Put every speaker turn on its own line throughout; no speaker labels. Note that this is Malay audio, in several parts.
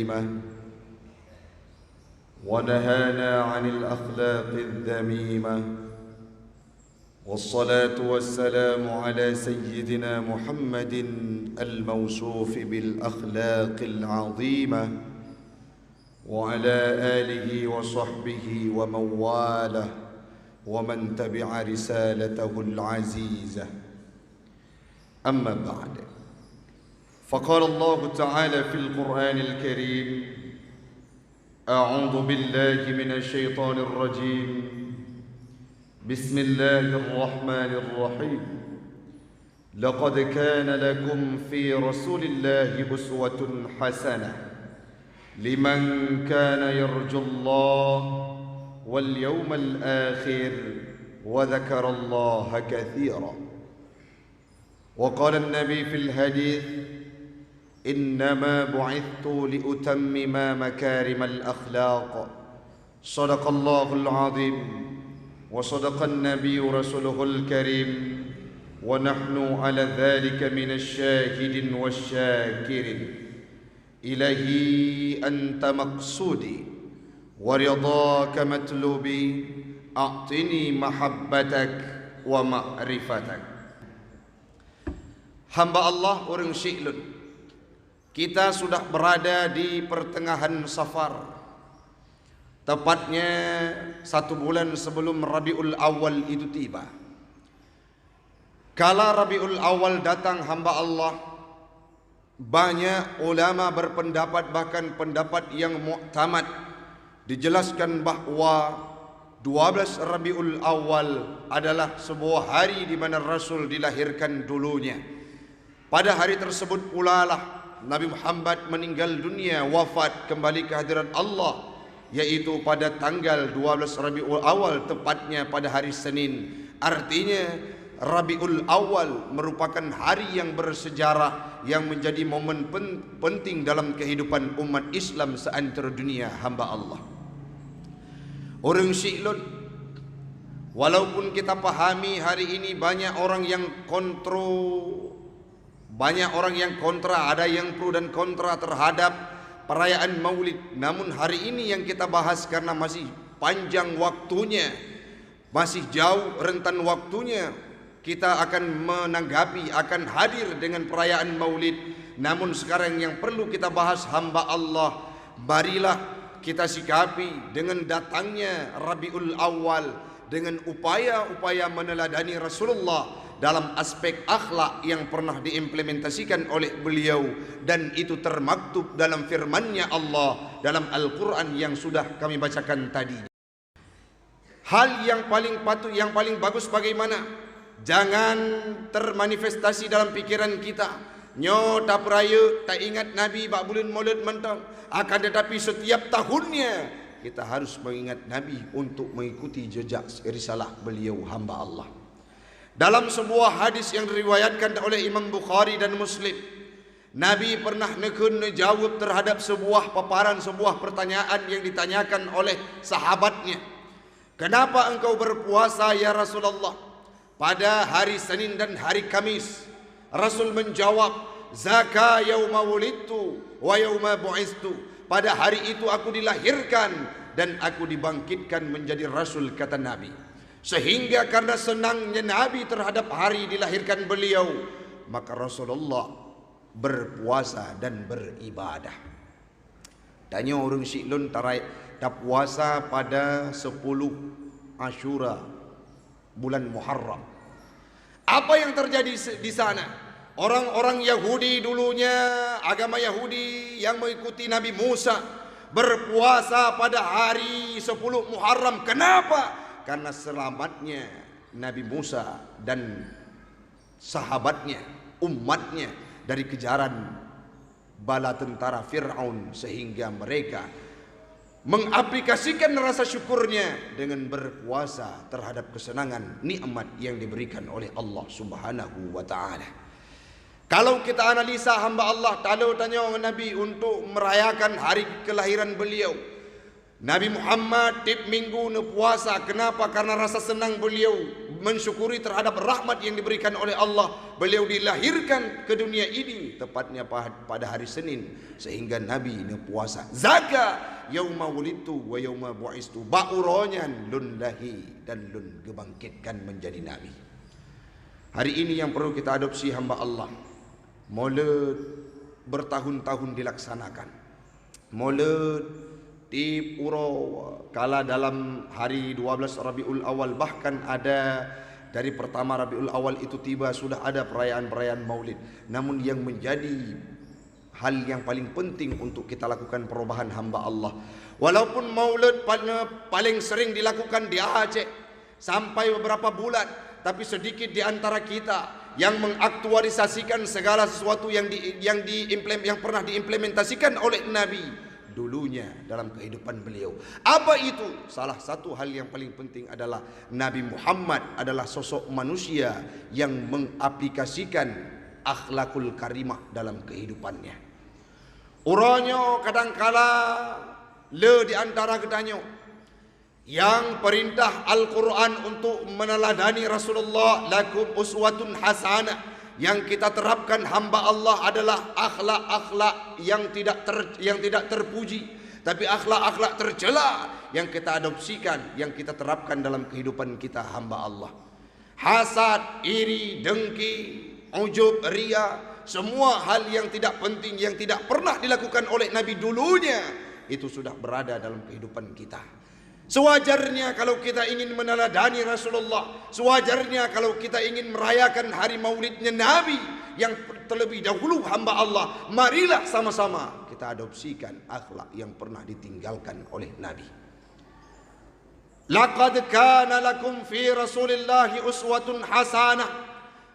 الكريمة ونهانا عن الأخلاق الذميمة، والصلاة والسلام على سيدنا محمد الموصوف بالأخلاق العظيمة وعلى آله وصحبه ومن والاه ومن تبع رسالته العزيزة. أما بعد، فقال الله تعالى في القرآن الكريم: أعوذ بالله من الشيطان الرجيم، بسم الله الرحمن الرحيم. لقد كان لكم في رسول الله أسوة حسنة لمن كان يرجو الله واليوم الآخر وذكر الله كثيرا. وقال النبي في الحديث: إنما بعثت لأتمم مكارم الأخلاق. صدق الله العظيم وصدق النبي رسوله الكريم، ونحن على ذلك من الشاهد والشاكر. إلهي أنت مقصودي ورضاك مطلوبي، أعطني محبتك ومعرفتك. Hamba Allah orang Syiklun, kita sudah berada di pertengahan Safar, tepatnya 1 bulan sebelum Rabiul Awal itu tiba. Kala Rabiul Awal datang, hamba Allah, banyak ulama berpendapat, bahkan pendapat yang muktamad, dijelaskan bahawa 12 Rabiul Awal adalah sebuah hari di mana Rasul dilahirkan dulunya. Pada hari tersebut pula lah Nabi Muhammad meninggal dunia, wafat kembali ke hadirat Allah, yaitu pada tanggal 12 Rabiul Awal, tepatnya pada hari Senin. Artinya Rabiul Awal merupakan hari yang bersejarah, yang menjadi momen penting dalam kehidupan umat Islam seantero dunia hamba Allah. Orang Syiklun, walaupun kita pahami hari ini banyak orang yang kontra, ada yang pro dan kontra terhadap perayaan Maulid. Namun hari ini yang kita bahas karena masih panjang waktunya, masih jauh rentan waktunya, kita akan menanggapi, akan hadir dengan perayaan Maulid. Namun sekarang yang perlu kita bahas, hamba Allah, marilah kita sikapi dengan datangnya Rabiul Awal dengan upaya-upaya meneladani Rasulullah dalam aspek akhlak yang pernah diimplementasikan oleh beliau, dan itu termaktub dalam firman-Nya Allah dalam Al-Quran yang sudah kami bacakan tadi. Hal yang paling patut, yang paling bagus bagaimana? Jangan termanifestasi dalam pikiran kita, nyo tak peraya, tak ingat Nabi bak bulan Maulid mentang. Akan tetapi setiap tahunnya kita harus mengingat Nabi untuk mengikuti jejak risalah beliau, hamba Allah. Dalam sebuah hadis yang diriwayatkan oleh Imam Bukhari dan Muslim, Nabi pernah menjawab terhadap sebuah paparan, sebuah pertanyaan yang ditanyakan oleh sahabatnya. Kenapa engkau berpuasa ya Rasulullah pada hari Senin dan hari Kamis? Rasul menjawab, zaka yauma wulidtu wa yauma bu'istu. Pada hari itu aku dilahirkan dan aku dibangkitkan menjadi Rasul, kata Nabi. Sehingga karena senangnya Nabi terhadap hari dilahirkan beliau, maka Rasulullah berpuasa dan beribadah. Tanya orang Syiklun tak puasa pada 10 Asyura bulan Muharram. Apa yang terjadi di sana? Orang-orang Yahudi dulunya, agama Yahudi yang mengikuti Nabi Musa, berpuasa pada hari 10 Muharram. Kenapa? Karena selamatnya Nabi Musa dan sahabatnya, umatnya dari kejaran bala tentara Fir'aun, sehingga mereka mengaplikasikan rasa syukurnya dengan berpuasa terhadap kesenangan nikmat yang diberikan oleh Allah Subhanahu wa ta'ala. Kalau kita analisa hamba Allah, kalau tanya Nabi untuk merayakan hari kelahiran beliau, Nabi Muhammad tiap minggu puasa. Kenapa? Karena rasa senang beliau mensyukuri terhadap rahmat yang diberikan oleh Allah. Beliau dilahirkan ke dunia ini tepatnya pada hari Senin, sehingga Nabi ini puasa. Zaka yauma wulidtu wa yauma bu'istu, ba'uronyan lun lahi dan lun gebangkitkan menjadi Nabi. Hari ini yang perlu kita adopsi hamba Allah. Maulid bertahun-tahun dilaksanakan. Maulid di Pura kala dalam hari 12 Rabiul Awal, bahkan ada dari pertama Rabiul Awal itu tiba sudah ada perayaan-perayaan Maulid. Namun yang menjadi hal yang paling penting untuk kita lakukan perubahan hamba Allah, walaupun Maulid paling sering dilakukan di Aceh sampai beberapa bulan, tapi sedikit di antara kita yang mengaktualisasikan segala sesuatu yang pernah diimplementasikan oleh Nabi dulunya dalam kehidupan beliau. Apa itu? Salah satu hal yang paling penting adalah Nabi Muhammad adalah sosok manusia yang mengaplikasikan akhlakul karimah dalam kehidupannya. Uranya kadangkala le di antara kedanyo yang perintah Al-Quran untuk meneladani Rasulullah, lakum uswatun hasanah. Yang kita terapkan hamba Allah adalah akhlak-akhlak yang tidak terpuji, tapi akhlak-akhlak tercela yang kita adopsikan, yang kita terapkan dalam kehidupan kita hamba Allah. Hasad, iri, dengki, ujub, ria, semua hal yang tidak penting, yang tidak pernah dilakukan oleh Nabi dulunya, itu sudah berada dalam kehidupan kita. Sewajarnya kalau kita ingin meneladani Rasulullah, sewajarnya kalau kita ingin merayakan hari maulidnya Nabi yang terlebih dahulu hamba Allah, marilah sama-sama kita adopsikan akhlak yang pernah ditinggalkan oleh Nabi. Laqad kana lakum fi Rasulillahi uswatun hasanah.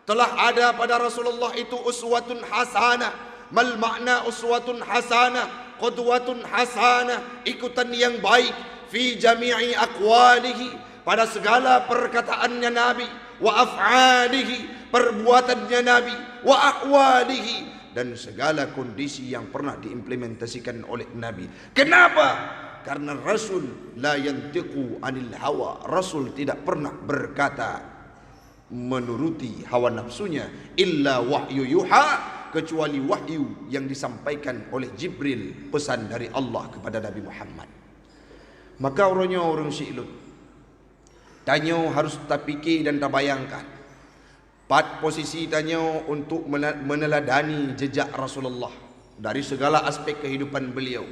Telah ada pada Rasulullah itu uswatun hasanah. Mal makna uswatun hasanah? Qudwatun hasanah, ikutan yang baik. Fi jami'i aqwalihi, pada segala perkataannya Nabi, wa af'alihi, perbuatannya Nabi, wa ahwalihi, dan segala kondisi yang pernah diimplementasikan oleh Nabi. Kenapa? Karena Rasul la yantiqu anil hawa, Rasul tidak pernah berkata menuruti hawa nafsunya, illa wahyu yuha, kecuali wahyu yang disampaikan oleh Jibril, pesan dari Allah kepada Nabi Muhammad. Maka orang Syi'lut tanyo harus tak fikir dan tak bayangkan pat posisi tanyo untuk meneladani jejak Rasulullah dari segala aspek kehidupan beliau.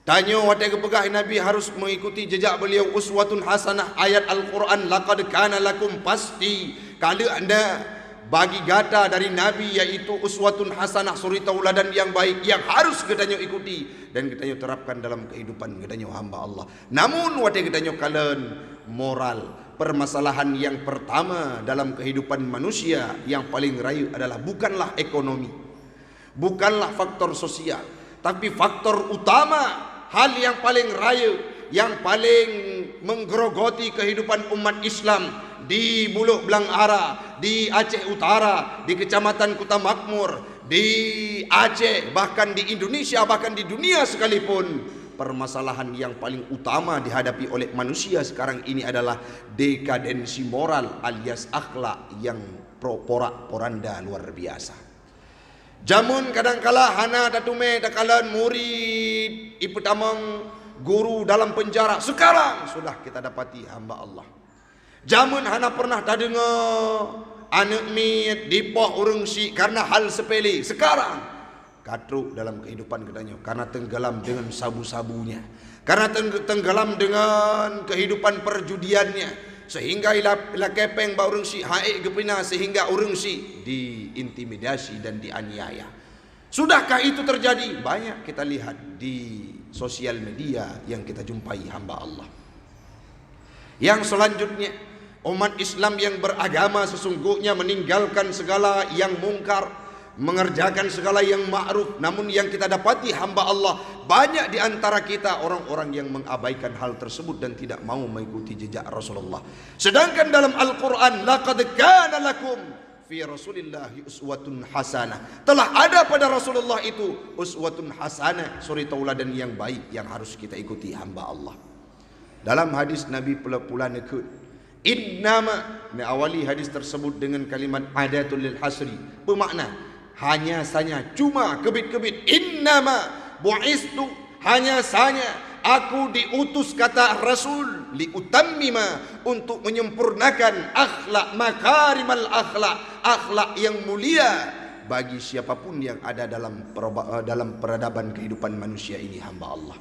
Tanyo watai kepegah Nabi harus mengikuti jejak beliau. Uswatun hasanah, ayat Al-Quran, laqad kana lakum, pasti kalau anda bagi gata dari Nabi, yaitu uswatun hasanah, suri tauladan yang baik yang harus kita ikuti dan kita terapkan dalam kehidupan kita hamba Allah. Namun wate kita kalian moral, permasalahan yang pertama dalam kehidupan manusia yang paling rayu adalah bukanlah ekonomi, bukanlah faktor sosial, tapi faktor utama, hal yang paling rayu, yang paling menggerogoti kehidupan umat Islam di Buluk Belang Ara, di Aceh Utara, di Kecamatan Kuta Makmur, di Aceh, bahkan di Indonesia, bahkan di dunia sekalipun, permasalahan yang paling utama dihadapi oleh manusia sekarang ini adalah dekadensi moral alias akhlak yang porak-poranda luar biasa. Jamun kadangkala hana datume dakalan murid ipetamang guru dalam penjara, sekarang sudah kita dapati hamba Allah. Jamun hana pernah tak dengar anak mit dipoh urang si karena hal sepele, sekarang katruk dalam kehidupan katanya karena tenggelam dengan sabu-sabunya, karena tenggelam dengan kehidupan perjudiannya, sehingga ila kepeng ba urang si hae gepina, sehingga urang si diintimidasi dan dianiaya. Sudahkah itu terjadi? Banyak kita lihat di sosial media yang kita jumpai hamba Allah. Yang selanjutnya, umat Islam yang beragama sesungguhnya meninggalkan segala yang mungkar, mengerjakan segala yang ma'ruf. Namun yang kita dapati hamba Allah, banyak di antara kita orang-orang yang mengabaikan hal tersebut dan tidak mau mengikuti jejak Rasulullah. Sedangkan dalam Al-Quran, laqad kana lakum fi Rasulillahi uswatun hasanah, telah ada pada Rasulullah itu uswatun hasanah, suri tauladan yang baik yang harus kita ikuti hamba Allah. Dalam hadis Nabi pula nekut, Innama, awali hadis tersebut dengan kalimat adatul lil hasri, bermakna hanya saja, cuma, kebit-kebit. Innama bu'istu, hanya saja aku diutus, kata Rasul, liutammima, untuk menyempurnakan akhlak, makarimal akhlak, akhlak yang mulia bagi siapapun yang ada dalam peradaban kehidupan manusia ini, hamba Allah.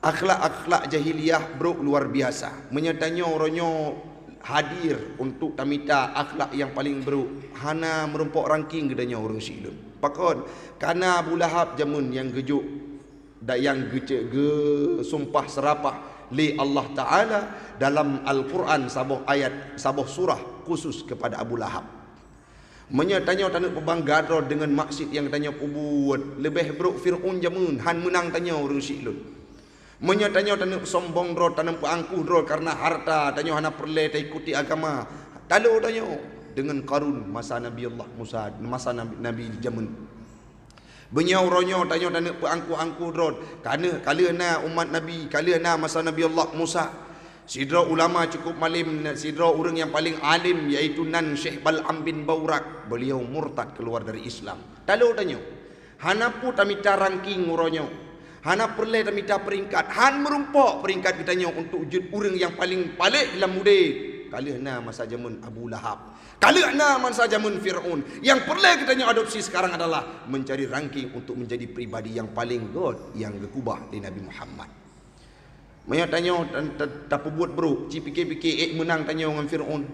Akhlak-akhlak jahiliyah bro luar biasa. Menyatanya orangnya hadir untuk tamita akhlak yang paling bro. Hana merumpok ranking gedanya orang silun. Pakon karena Abu Lahab jamun yang gejuk yang sumpah serapah li Allah Ta'ala dalam Al-Quran sabuh ayat, sabuh surah khusus kepada Abu Lahab. Menyatanya tanya pebangga dengan maksud yang tanya buat lebih bro Fir'un jamun han menang tanya orang silun. Menyatanya tanya sombong ro, tanam peangkuh ro karena harta, tanya hana perle ikuti agama. Talu tanya dengan Qarun masa Nabi Allah Musa, masa Nabi jamun. Benyau ronyo tanya peangkuh-angkuh ro karena kaliana umat Nabi, kaliana masa Nabi Allah Musa. Sidra ulama cukup malim, sidra orang yang paling alim iaitu Nan Syekh Bal'am bin Baurak. Beliau murtad keluar dari Islam. Talu tanya hana pu tamita ranking ronyo. Hana perle tamita peringkat. Han merumpok peringkat kitanya untuk wujud orang yang paling paling dalam mudid. Kalihna masa zaman Abu Lahab. Kalihna masa zaman Fir'aun. Yang perle kitanya adopsi sekarang adalah mencari ranking untuk menjadi pribadi yang paling god, yang gekubah di Nabi Muhammad. Menyatanya tak buat bro, cipik-pikir menang tanya dengan Fir'aun.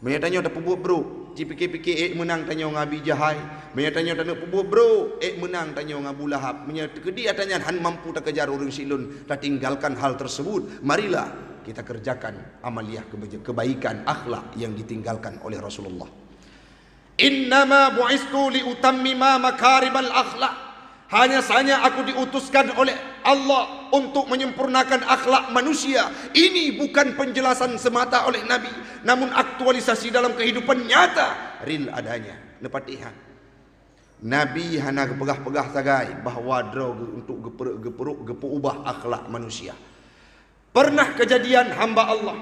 Menyatanya tak buat bro, cipik-pikir menang tanya dengan Abi Jahal. Menyatanya tak buat bro, menang tanya dengan Abu Lahab. Menyatanya dia tanya han mampu tak kejar orang silun, tak tinggalkan hal tersebut. Marilah kita kerjakan amaliyah kebaikan akhlak yang ditinggalkan oleh Rasulullah. Innama bu'istu liutammima makarimal akhlak. Hanya saja aku diutuskan oleh Allah untuk menyempurnakan akhlak manusia. Ini bukan penjelasan semata oleh Nabi, namun aktualisasi dalam kehidupan nyata, real adanya. Nepatihan Nabi hana pegah-pegah sagai bahawa drog untuk geperuk akhlak manusia. Pernah kejadian hamba Allah,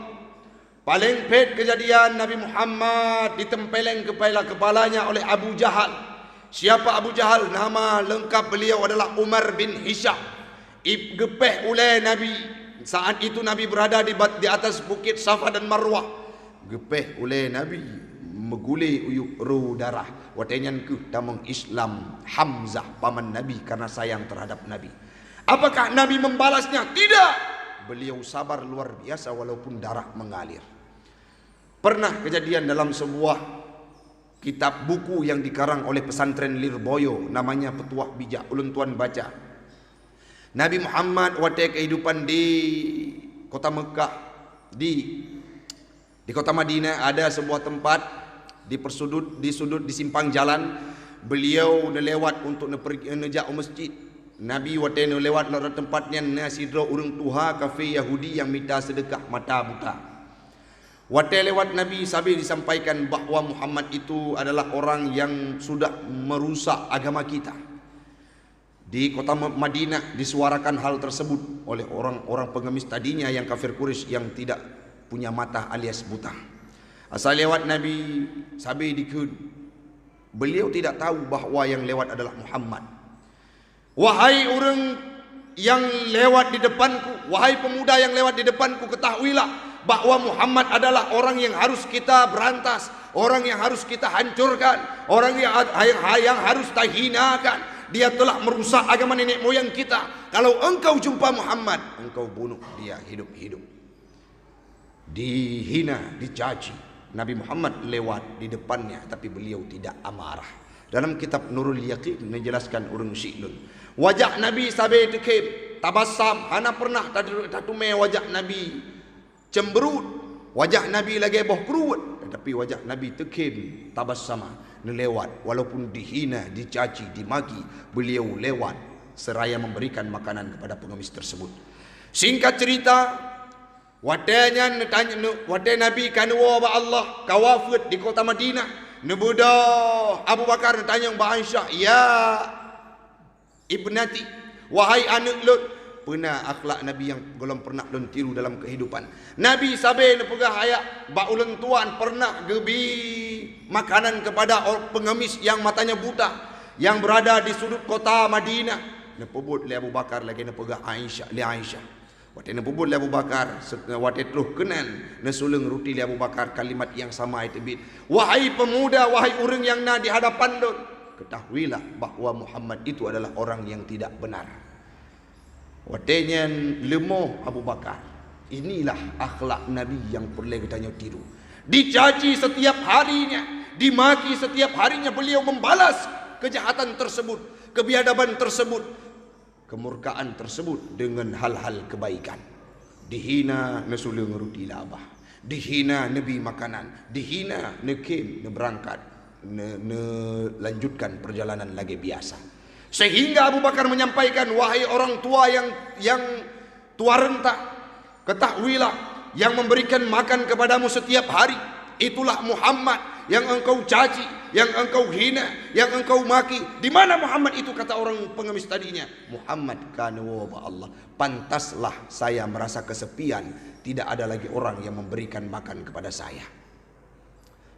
paling pet kejadian Nabi Muhammad ditempeleng kepalanya oleh Abu Jahal. Siapa Abu Jahal? Nama lengkap beliau adalah Umar bin Hisham. Gepeh oleh Nabi. Saat itu Nabi berada di atas bukit Safa dan Marwah. Gepeh oleh Nabi, meguli uyuk ru darah. Watenyan ke tamang Islam Hamzah paman Nabi karena sayang terhadap Nabi. Apakah Nabi membalasnya? Tidak. Beliau sabar luar biasa walaupun darah mengalir. Pernah kejadian dalam sebuah kitab buku yang dikarang oleh pesantren Lirboyo, namanya Petuah Bijak, ulun tuan baca. Nabi Muhammad waktu kehidupan di kota Mekah, di kota Madinah ada sebuah tempat di sudut di simpang jalan. Beliau lewat untuk nejak masjid. Nabi waktu lewat tempatnya nasidro urang tuha kafe Yahudi yang minta sedekah mata buta. Waktu lewat Nabi sambil disampaikan bahawa Muhammad itu adalah orang yang sudah merusak agama kita. Di kota Madinah disuarakan hal tersebut oleh orang-orang pengemis tadinya yang kafir Quraisy yang tidak punya mata alias buta. Asal lewat Nabi sambil dikun, beliau tidak tahu bahawa yang lewat adalah Muhammad. Wahai orang yang lewat di depanku, wahai pemuda yang lewat di depanku, ketahuilah bahawa Muhammad adalah orang yang harus kita berantas, orang yang harus kita hancurkan, orang yang harus kita hinakan. Dia telah merusak agama nenek moyang kita. Kalau engkau jumpa Muhammad, engkau bunuh dia hidup-hidup. Dihina, dicaci. Nabi Muhammad lewat di depannya, tapi beliau tidak amarah. Dalam kitab Nurul Yaqin menjelaskan urang syi'lun. Wajah Nabi sabai tekib, tabassam, hana pernah tatume wajah Nabi cemberut. Wajah Nabi lagi boh kerut, tetapi wajah Nabi tekim tabassama, lewat walaupun dihina, dicaci, dimaki, beliau lewat seraya memberikan makanan kepada pengemis tersebut. Singkat cerita, wadanya Nabi kanwa ba Allah kawafut di kota Madinah. Nebudah Abu Bakar tanya ba Aisyah, ya ibnati, wahai anak lut, pernah akhlak Nabi yang golong pernah lon tiru dalam kehidupan. Nabi sabe ne pegah ayak ba ulun tuan pernah gebi makanan kepada pengemis yang matanya buta yang berada di sudut kota Madinah. Ne pebut le Abu Bakar lagi ne pegah Aisyah, le Aisyah. Wate ne pebut le Abu Bakar, wate teruh kenan ne sulung ruti le Abu Bakar kalimat yang sama itu bit. Wahai pemuda, wahai orang yang na di hadapan don, ketahuilah bahawa Muhammad itu adalah orang yang tidak benar. Watenya lemoh Abu Bakar. Inilah akhlak Nabi yang perlu kita tiru. Dicaci setiap harinya, dimaki setiap harinya, beliau membalas kejahatan tersebut, kebiadaban tersebut, kemurkaan tersebut dengan hal-hal kebaikan. Dihina nesulung rudi labah, dihina Nabi makanan, dihina nekim berangkat, lanjutkan perjalanan lagi biasa. Sehingga Abu Bakar menyampaikan, wahai orang tua yang tua renta, ketahuilah yang memberikan makan kepadamu setiap hari itulah Muhammad yang engkau caci, yang engkau hina, yang engkau maki. Di mana Muhammad itu, kata orang pengemis tadinya? Muhammad kana wa Allah. Pantaslah saya merasa kesepian, tidak ada lagi orang yang memberikan makan kepada saya.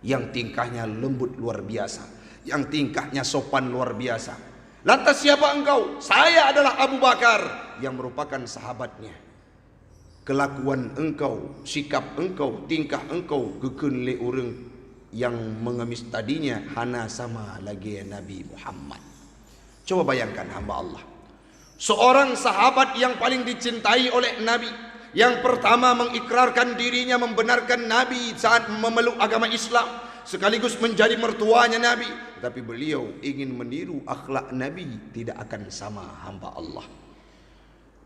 Yang tingkahnya lembut luar biasa, yang tingkahnya sopan luar biasa. Lantas siapa engkau? Saya adalah Abu Bakar yang merupakan sahabatnya. Kelakuan engkau, sikap engkau, tingkah engkau gekun le orang yang mengemis tadinya hana sama lagi Nabi Muhammad. Coba bayangkan hamba Allah, seorang sahabat yang paling dicintai oleh Nabi, yang pertama mengikrarkan dirinya membenarkan Nabi saat memeluk agama Islam, sekaligus menjadi mertuanya Nabi. Tapi beliau ingin meniru akhlak Nabi, tidak akan sama hamba Allah.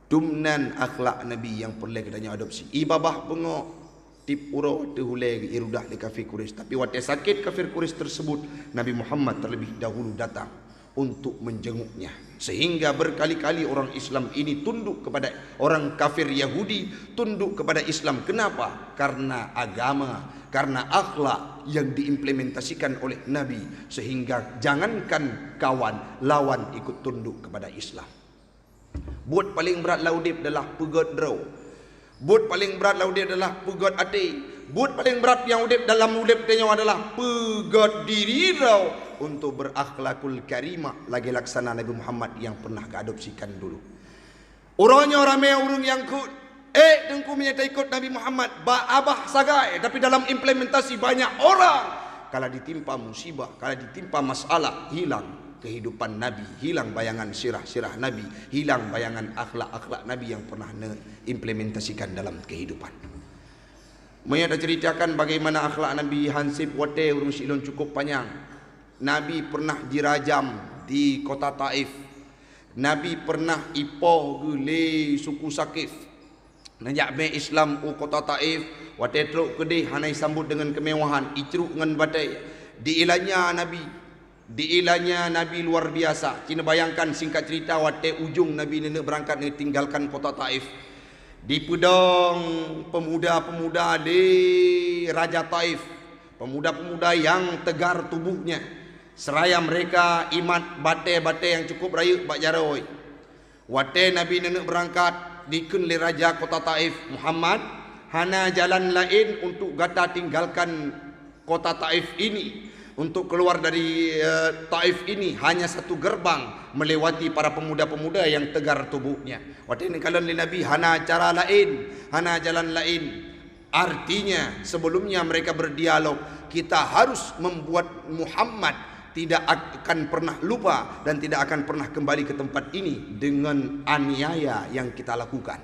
Dumnan akhlak Nabi yang perlu kita adopsi. Ibabah bengok tip uro tehule irudah di kafir Quraisy. Tapi waktu sakit kafir Quraisy tersebut, Nabi Muhammad terlebih dahulu datang untuk menjenguknya. Sehingga berkali-kali orang Islam ini tunduk kepada orang kafir Yahudi, tunduk kepada Islam. Kenapa? Karena agama, karena akhlak yang diimplementasikan oleh Nabi. Sehingga jangankan kawan, lawan ikut tunduk kepada Islam. Buat paling berat laudip adalah pegot draw. Buat paling berat laudip adalah pegot ati. Buat paling berat yang udip dalam udip tanya adalah pegot diri draw untuk berakhlakul karimah lagi laksana Nabi Muhammad yang pernah keadopsikan dulu. Orangnya ramai orang yang ikut, dengku menyertai ikut Nabi Muhammad, abah sagai, tapi dalam implementasi banyak orang. Kalau ditimpa musibah, kalau ditimpa masalah, hilang kehidupan Nabi, hilang bayangan sirah-sirah Nabi, hilang bayangan akhlak-akhlak Nabi yang pernah implementasikan dalam kehidupan. Mereka dah ceritakan bagaimana akhlak Nabi Hansip wate urung silon cukup panjang. Nabi pernah dirajam di kota Taif. Nabi pernah ipoh gule suku Sakif. Najak be Islam u kota Taif, wate truk kedih hanai sambut dengan kemewahan, icruk dengan badai. Diilanya Nabi luar biasa. Cina bayangkan singkat cerita wate ujung Nabi nenek berangkat tinggalkan kota Taif. Di pedang pemuda-pemuda di Raja Taif, pemuda-pemuda yang tegar tubuhnya, seraya mereka imat bate-bate yang cukup raya bak jaroi. Wate Nabi nenek berangkat dikun le Raja kota Taif Muhammad, hana jalan lain untuk gata tinggalkan kota Taif ini. Untuk keluar dari Taif ini hanya satu gerbang melewati para pemuda-pemuda yang tegar tubuhnya. Waktu ini kalian Nabi hana cara lain, hana jalan lain. Artinya sebelumnya mereka berdialog, kita harus membuat Muhammad tidak akan pernah lupa dan tidak akan pernah kembali ke tempat ini dengan aniaya yang kita lakukan.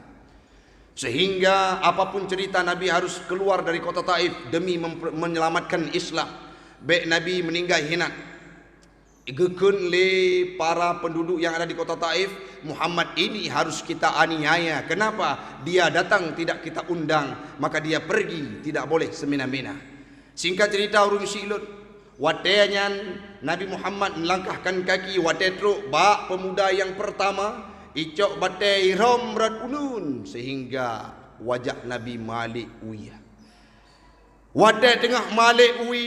Sehingga apapun cerita Nabi harus keluar dari kota Taif demi menyelamatkan Islam. Baik Nabi meninggal hinat gekun le para penduduk yang ada di kota Taif, Muhammad ini harus kita aniaya. Kenapa? Dia datang tidak kita undang, maka dia pergi tidak boleh semena-mena. Singkat cerita urung silun, watenya Nabi Muhammad melangkahkan kaki wate truk bak pemuda yang pertama icok bate ihram berat unun, sehingga wajah Nabi malik uya. Wate tengah malik ui,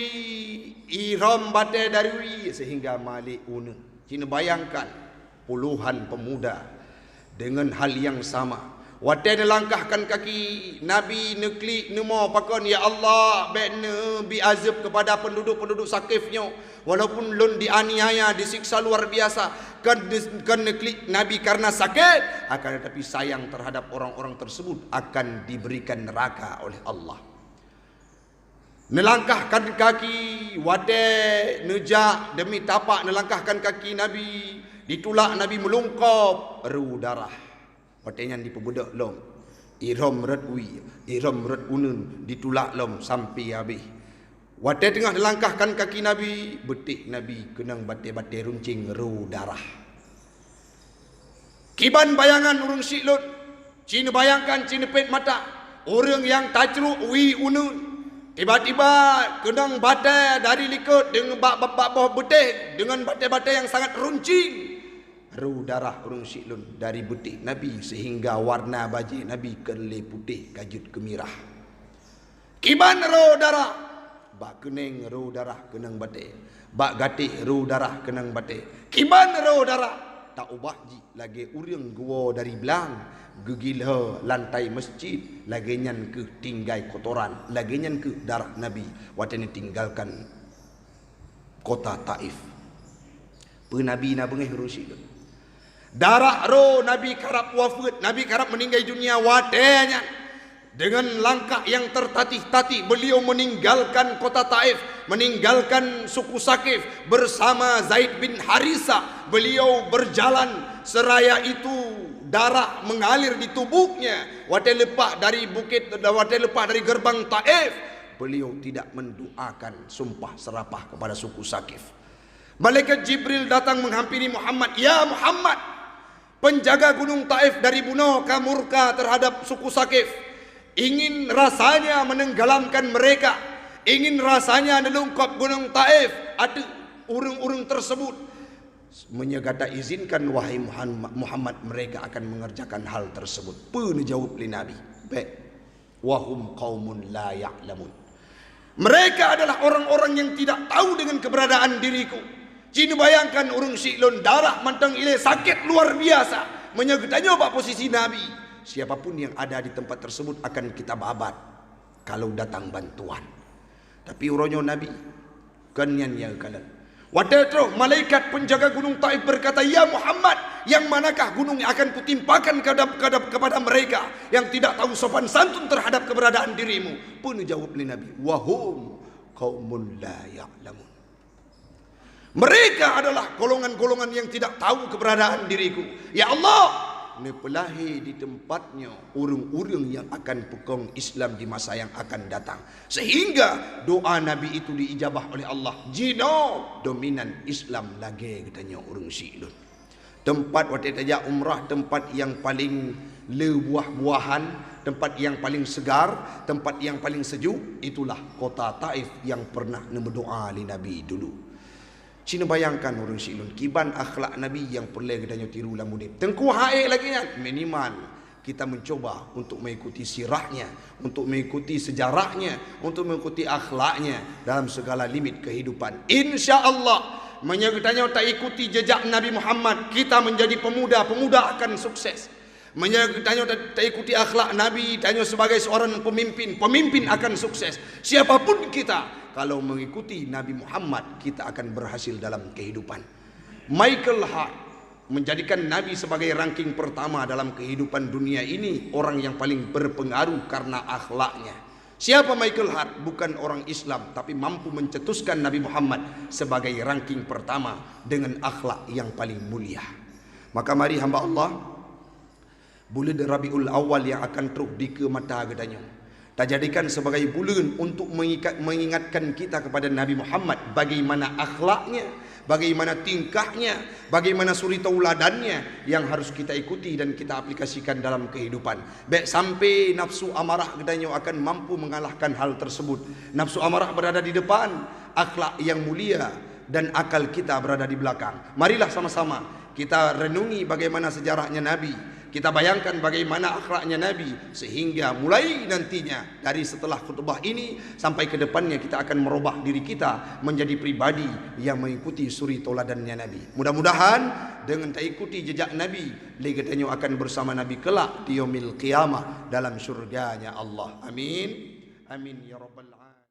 ihram bate dari ui, sehingga malik unun. Cina bayangkan puluhan pemuda dengan hal yang sama. Watai nelangkahkan kaki Nabi neklik nemo pakon ya Allah bekne bi azab kepada penduduk-penduduk Sakifnya walaupun lun dianiaya disiksa luar biasa kan neklik Nabi karena sakit akan tetapi sayang terhadap orang-orang tersebut akan diberikan neraka oleh Allah. Nelangkahkan kaki watai nejak demi tapak nelangkahkan kaki Nabi ditulak Nabi melungkap ru darah. Patenya dipebudak lom. Iram redwi, iram red unun ditulak lom sampai habis. Watai tengah dilangkahkan kaki Nabi, betik Nabi kenang batai-batai runcing ru darah. Kiban bayangan urang silut, cina bayangkan cina pet mata, orang yang tajruk wi unun. Tiba-tiba kenang batai dari likut dengan bawah betik dengan batai-batai yang sangat runcing. Ru darah urang siklun dari betik Nabi sehingga warna baju Nabi kelih putih kajut kemirah. Kiban ru darah, bak kening ru darah kenang batik, bak gatih ru darah kenang batik. Kiban ru darah tak ubah ji lagi urang gua dari belang gegila lantai masjid lagi nyan ke tinggai kotoran lagi nyan ke darah Nabi watene tinggalkan kota Taif. Penabi na bengeh urang siklun. Darah roh Nabi karap wafat, Nabi karap meninggal dunia wadenya. Dengan langkah yang tertatih-tatih beliau meninggalkan kota Taif, meninggalkan suku Sakif bersama Zaid bin Harisa. Beliau berjalan seraya itu darah mengalir di tubuhnya. Watai lepas dari bukit, watai lepas dari gerbang Taif, beliau tidak mendoakan sumpah serapah kepada suku Sakif. Malaikat Jibril datang menghampiri Muhammad, ya Muhammad, penjaga gunung Taif dari bunuh murka terhadap suku Sakif, ingin rasanya menenggelamkan mereka, ingin rasanya nelungkap gunung Taif. Ada urang-urang tersebut menyegata izinkan wahai Muhammad mereka akan mengerjakan hal tersebut. Pun jawab li Nabi, baik, wahum qaumun la ya'lamun. Mereka adalah orang-orang yang tidak tahu dengan keberadaan diriku. Cina bayangkan urang siklun darah mantang ile sakit luar biasa. Menyegetanya pak posisi Nabi. Siapapun yang ada di tempat tersebut akan kita babat kalau datang bantuan. Tapi uronyo Nabi kanyan ya kalan. Wadatro malaikat penjaga gunung Taif berkata, ya Muhammad, yang manakah gunung yang akan kutimpakan kepada mereka yang tidak tahu sopan santun terhadap keberadaan dirimu? Pun jawab Nabi, wahum qaumun la ya'lamun. Mereka adalah golongan-golongan yang tidak tahu keberadaan diriku. Ya Allah, ini pelahi di tempatnya urung-urung yang akan pekong Islam di masa yang akan datang. Sehingga doa Nabi itu diijabah oleh Allah. Jino dominan Islam lagi katanya urung siklun. Tempat waktu tajak umrah, tempat yang paling lebuah-buahan, tempat yang paling segar, tempat yang paling sejuk, itulah kota Taif yang pernah berdoa li Nabi dulu. Cina bayangkan orang siklun kiban akhlak Nabi yang perlu kita tiru dalam mudik. Tengku hae lagi kan minimal kita mencoba untuk mengikuti sirahnya, untuk mengikuti sejarahnya, untuk mengikuti akhlaknya dalam segala limit kehidupan. Insya-Allah menyertanya tak ikuti jejak Nabi Muhammad, kita menjadi pemuda akan sukses. Menyertanya tak ikuti akhlak Nabi, tanya sebagai seorang pemimpin akan sukses. Siapapun kita, kalau mengikuti Nabi Muhammad, kita akan berhasil dalam kehidupan. Michael Hart menjadikan Nabi sebagai ranking pertama dalam kehidupan dunia ini, orang yang paling berpengaruh karena akhlaknya. Siapa Michael Hart? Bukan orang Islam, tapi mampu mencetuskan Nabi Muhammad sebagai ranking pertama dengan akhlak yang paling mulia. Maka mari hamba Allah, bulan Rabiul Awal yang akan terus di ke mata gedanya, tak jadikan sebagai bulan untuk mengingatkan kita kepada Nabi Muhammad, bagaimana akhlaknya, bagaimana tingkahnya, bagaimana suri tauladannya yang harus kita ikuti dan kita aplikasikan dalam kehidupan. Baik sampai nafsu amarah gedanya akan mampu mengalahkan hal tersebut. Nafsu amarah berada di depan, akhlak yang mulia dan akal kita berada di belakang. Marilah sama-sama kita renungi bagaimana sejarahnya Nabi Kita bayangkan bagaimana akhlaknya Nabi, sehingga mulai nantinya dari setelah khutbah ini sampai ke depannya kita akan merubah diri kita menjadi pribadi yang mengikuti suri toladannya Nabi. Mudah-mudahan dengan kita ikuti jejak Nabi, kita akan bersama Nabi kelak di yaumil qiyamah dalam surganya Allah. Amin. Amin ya rabbal alamin.